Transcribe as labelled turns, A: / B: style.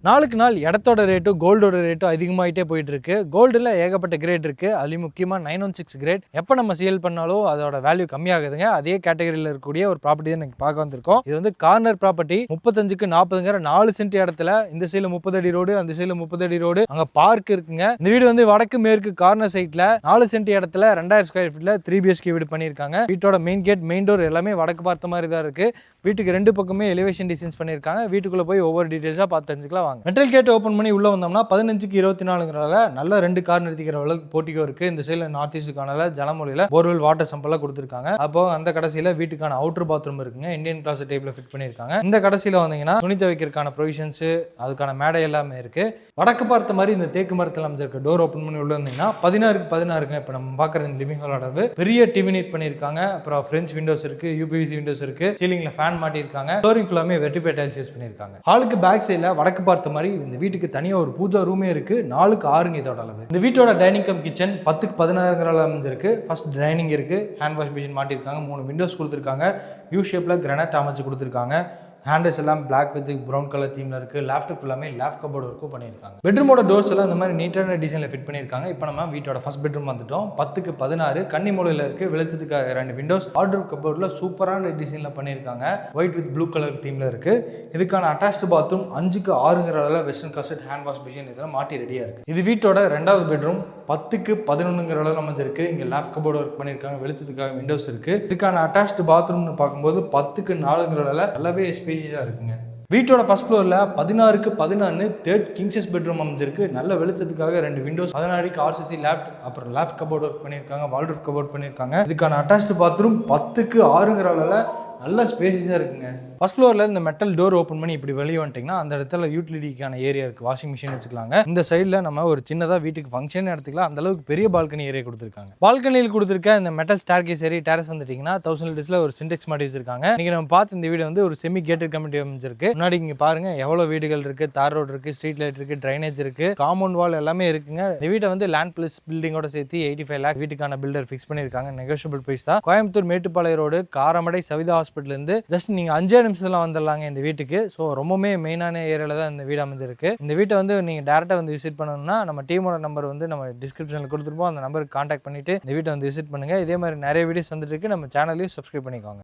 A: நாளுக்கு நாள் இடத்தோட ரேட்டும் கோல்டோட ரேட்டும் அதிகமாகிட்டே போயிட்டு இருக்கு. கோல்டில் ஏகப்பட்ட கிரேட் இருக்கு. அதுலேயும் முக்கியமாக 916 கிரேட் எப்போ நம்ம சேல் பண்ணாலும் அதோட வேல்யூ கம்மியாகுதுங்க. அதே கேட்டகரியில் இருக்கக்கூடிய ஒரு ப்ராப்பர்ட்டி தான் பார்க்க வந்திருக்கோம். இது வந்து கார்னர் ப்ராப்பர்ட்டி 35க்கு 40ங்கிற 4 சென்ட் இடத்துல இந்த சைடில் 30 அடி ரோடு, அந்த சைடில் 30 அடி ரோடு, அங்கே பார்க் இருக்குங்க. இந்த வீடு வந்து வடக்கு மேற்கு கார்னர் சைட்ல 4 சென்ட் இடத்துல 2000 ஸ்கொயர் ஃபீட்ல 3 BHK வீடு பண்ணியிருக்காங்க. வீட்டோட மெயின் கேட் மெயின் டோர் எல்லாமே வடக்கு பார்த்த மாதிரி தான் இருக்கு. வீட்டுக்கு ரெண்டு பக்கமே எலிவேஷன் டிசைன்ஸ் பண்ணியிருக்காங்க. வீட்டுக்குள்ள போய் ஒவ்வொரு டீடைல்ஸாக பார்த்து தெரிஞ்சுக்கலாம். மெட்டல் கேட் ஓப்பன் பண்ணி உள்ள வந்தோம்னா 15க்கு 24ங்கிறதால நல்ல 2 கார் நிறுத்திக்கிற அளவுக்கு போட்டிக்கோ இருக்கு. இந்த சைடில் நார்த் ஈஸ்ட் கார்னர்ல ஜலமொழியில போர்வெல் வாட்டர் சம்பெல்லாம் கொடுத்துருக்காங்க. அப்போ அந்த கடைசியில வீட்டுக்கான அவுட்டர் பாத்ரூம் இருக்குங்க. இந்தியன் கிளாஸ் டைப்ல ஃபிட் பண்ணியிருக்காங்க. இந்த கடைசியில வந்தீங்கன்னா துணி துவைக்கிறதுக்கான ப்ரொவிஷன்ஸ் அதுக்கான மேடை எல்லாமே இருக்கு. வடக்கு பார்த்த மாதிரி இந்த தேக்கு மரத்தில் அமைச்சிருக்க டோர் ஓப்பன் பண்ணி உள்ள வந்தீங்கன்னா 16க்கு 16ங்க. இப்போ நம்ம பார்க்குற இந்த லிவிங் ஹால் அளவு பெரிய டிவி நீட் பண்ணியிருக்காங்க. அப்புறம் ஃப்ரெஞ்ச் விண்டோஸ் இருக்கு, யூபிவிசி விண்டோஸ் இருக்கு, சீலிங்ல ஃபேன் மாட்டியிருக்காங்க. ஃப்ளோரிங் ஃபுல்லாமே வெர்டிஃபை டைல்ஸ் யூஸ் பண்ணியிருக்காங்க. ஹாலுக்கு பேக் சைடில் வடக்கு பார்த்த மாதிரி இந்த வீட்டுக்கு தனியாக ஒரு பூஜா ரூமே இருக்கு. 4க்கு 6ங்க இதோட அளவு. இந்த வீட்டோட டைனிங் கம் கிச்சன் 10க்கு 16ங்கிற அளவு அமைஞ்சிருக்கு. ஃபர்ஸ்ட் டைனிங் இருக்கு, ஹேண்ட் வாஷ் மிஷின் மாட்டிருக்காங்க, 3 விண்டோஸ் கொடுத்துருக்காங்க, யூ ஷேப்ல கிரானைட் அமைச்சு கொடுத்துருக்காங்க. ஹேண்டல்ஸ் எல்லாம் பிளாக் வித் ப்ரௌன் கலர் தீம்ல இருக்கு. லேப்டாப் ஃபுல்லாமே லேப் கபோர்டு ஒர்க்கும் பண்ணியிருக்காங்க. பெட்ரூமோட டோர்ஸ் எல்லாம் இந்த மாதிரி நீட்டான டிசைன்ல ஃபிட் பண்ணியிருக்காங்க. இப்போ நம்ம வீட்டோட ஃபர்ஸ்ட் பெட்ரூம் வந்துட்டோம். 10க்கு 16 கன்னி மூலையில இருக்கு. வெளிச்சத்துக்காக 2 விண்டோஸ் வார்ட்ரோப் கபோர்ட்ல சூப்பரான டிசைன்ல பண்ணியிருக்காங்க. ஒயிட் வித் ப்ளூ கலர் தீம்ல இருக்கு. இதுக்கான அட்டாச்டு பாத்ரூம் 5க்கு 6ங்கிற அளவில் வெஸ்டர்ன் காசெட் ஹேண்ட் வாஷ் மிஷின் இதெல்லாம் மாட்டி ரெடியா இருக்கு. இது வீட்டோட 2வது பெட்ரூம் 10க்கு 11ங்கிற அளவில் அமைஞ்சிருக்கு. இங்க லேப் கபோர்டு ஒர்க் பண்ணியிருக்காங்க. வெளிச்சத்துக்காக விண்டோஸ் இருக்கு. இதுக்கான அட்டாச்டு பாத்ரூம்னு பார்க்கும்போது 10க்கு 4ங்கிற அளவில் நல்லாவே ஸ்பேஷியஸா இருக்குங்க. வீட்டோட ஃபர்ஸ்ட் ஃப்ளோரில் 16க்கு 14 தேர்ட் கிங்ஸஸ் பெட்ரூம் அமைஞ்சிருக்கு. நல்ல வெளிச்சத்துக்காக 2 விண்டோஸ் 16க்கு RCC லேப் அப்புறம் லேப் கபோர்ட் ஒர்க் பண்ணியிருக்காங்க. வால்ட்ரோப் கபோர்ட் பண்ணியிருக்காங்க. இதுக்கான அட்டாச்டு பாத்ரூம் 10க்கு 6ங்கிற அளவில் நல்ல ஸ்பேஷியஸாக இருக்குங்க. ஃபர்ஸ்ட் ஃப்ளோரில் இந்த மெட்டல் டோர் ஓப்பன் பண்ணி இப்படி வெளியே வந்துட்டிங்கன்னா அந்த இடத்துல யூட்டிலிட்டிக்கான ஏரியா இருக்குது. வாஷிங் மிஷின் வச்சுக்கலாங்க. இந்த சைடில் நம்ம ஒரு சின்னதாக வீட்டுக்கு ஃபங்க்ஷன் எடுத்துக்கலாம். அந்த அளவுக்கு பெரிய பால்கனி ஏரியா கொடுத்துருக்காங்க. பால்கனியில் கொடுத்துருக்க இந்த மெட்டல் ஸ்டார் கேஸ் ஏரியா டேரஸ் வந்துட்டிங்கன்னா 1000 லிட்டர்ஸில் ஒரு சிண்டெக்ஸ் மாட்டி வச்சிருக்காங்க. நீங்கள் நம்ம பார்த்து இந்த வீடு வந்து ஒரு செமி கேட்டட் கமிட்டி அமைஞ்சிருக்கு. முன்னாடி இங்கே பாருங்க எவ்வளோ வீடுகள் இருக்குது. தார் ரோடு இருக்குது, ஸ்ட்ரீட் லைட் இருக்குது, ட்ரைனேஜ் இருக்குது, காம்பவுண்ட் வால் எல்லாமே இருக்குங்க. இந்த வீட்டை வந்து லேண்ட் பிளஸ் பில்டிங்கோட சேர்த்து 85 லேக் வீட்டுக்கான பில்டர் ஃபிக்ஸ் பண்ணியிருக்காங்க. நெகோஷியபிள் பிரைஸ் தான். கோயம்புத்தூர் மேட்டுப்பாளைய ரோடு காரமடை சவிதா ஹாஸ்பிட்டல் இருந்து ஜஸ்ட் நீங்கள் 5 நிமிஷத்துல வந்துடலாங்க இந்த வீட்டுக்கு. ஸோ ரொம்பவே மெயினான ஏரியாவில் தான் இந்த வீடு அமைஞ்சிருக்கு. இந்த வீட்டை வந்து நீங்கள் டேரெக்டாக வந்து விசிட் பண்ணணும்னா நம்ம டீமோட நம்பர் வந்து நம்ம டிஸ்கிரிப்ஷனில் கொடுத்துருப்போம். அந்த நம்பருக்கு கான்டாக்ட் பண்ணிட்டு இந்த வீட்டை வந்து விசிட் பண்ணுங்கள். இதே மாதிரி நிறைய வீடியோஸ் வந்துட்டு இருக்கு. நம்ம சேனலையும் சப்ஸ்கிரைப் பண்ணிக்கோங்க.